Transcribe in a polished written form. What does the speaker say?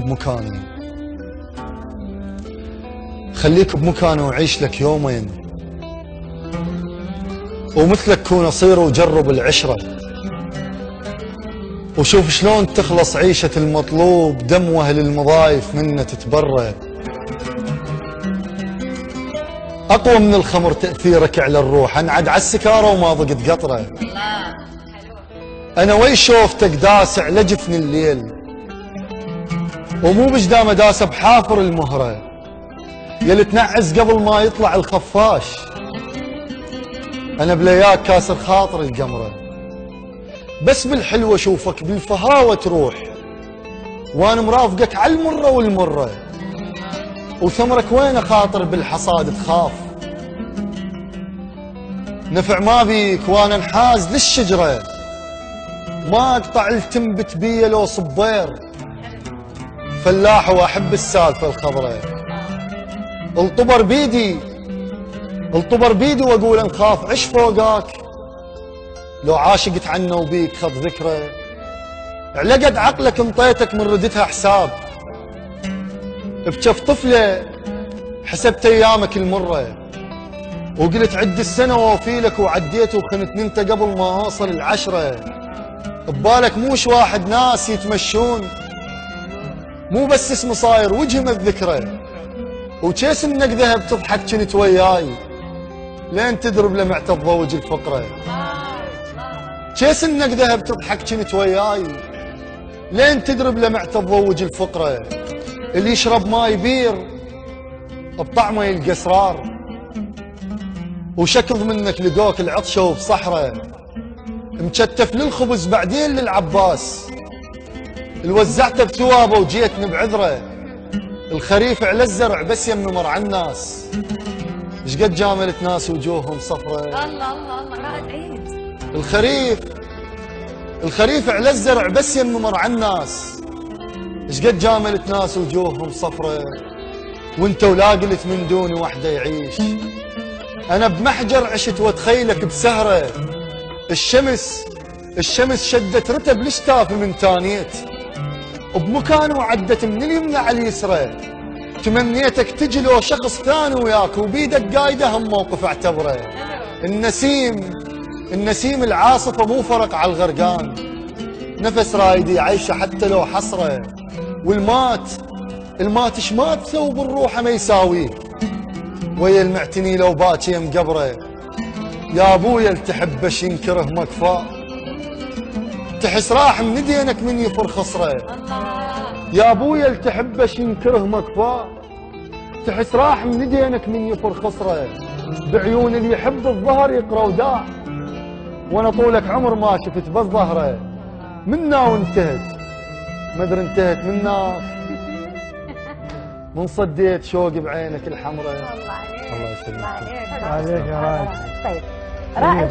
بمكاني، خليك بمكاني وعيش لك يومين، ومثلك كون أصير وجرب العشرة، وشوف شلون تخلص عيشة المطلوب، دم وهل المضايف منه تتبرى. أقوى من الخمر تأثيرك على الروح، أنعد على السكارة وما ضقت قطرة. أنا وي شوفتك داسع لجفن الليل، ومو بجدامة داسة بحافر المهرة، يلي تنعس قبل ما يطلع الخفاش. أنا بلياك كاسر خاطر القمرة، بس بالحلوة شوفك بالفهاوة تروح، وأنا مرافقك على المرة والمرة، وثمرك وين خاطر بالحصاد تخاف. نفع ما بيك وأنا انحاز للشجرة، ما أقطع التنبت بيا لو صبير، فلاح وأحب السالفة الخضرة. الطبر بيدي وأقول نخاف عش فوقاك، لو عاشقت عنه وبيك خذ ذكرى. علقد عقلك انطيتك من ردتها حساب، بجف طفلة حسبت أيامك المرة، وقلت عد السنة ووفيلك وعديت وخنتني انت قبل ما أوصل العشرة. ببالك موش واحد ناس يتمشون، مو بس اسم صاير وجهم الذكرى، وجيس انك ذهب تضحك كنت وياي لين تدرب لمعت الضوج الفقرة. جيس انك ذهب تضحك كنت وياي لين تدرب لمعت الضوج الفقرة. اللي يشرب ماي بير بطعمه يلقى اسرار، وشكض منك لقوك العطشة وبصحرة. مكتف للخبز بعدين للعباس، الوزعته بثوابه وجيتني بعذره. الخريف على الزرع بس يم مرعى الناس، شقد جاملت ناس وجوههم صفرة. الله الله الله رائد عيد. الخريف على الزرع بس يم مرعى الناس، شقد جاملت ناس وجوههم صفرة. وانت ولا قلت من دوني وحده يعيش، انا بمحجر عشت واتخيلك بسهره. الشمس شدت رتب الشتافي من تانيت، وبمكان وعدت من اليمنى على اليسرى. تمنيتك تجي لو شخص ثاني وياك، وبيدك قايده هم موقف اعتبره. النسيم العاصفه مو فرق على الغرقان، نفس رايدي عيشه حتى لو حسره. والمات شمات ثوب الروح ما يساويه، ويا المعتني لو باكي يم قبره. يا ابويا التحبش ينكره مكفاه، تحس راح من دينك من يفر خصره. يا ابويا التحبش ينكره مكفاه، تحس راح من دينك من يفر خصره. بعيون اللي يحب الظهر يقرا وداع، وانا طولك عمر ما شفت بس ظهره. منا وانتهت مدري انتهت منا، من صديت شوق بعينك الحمراء. الله عليك. الله يسلمك. عليك يا رائد. طيب رائد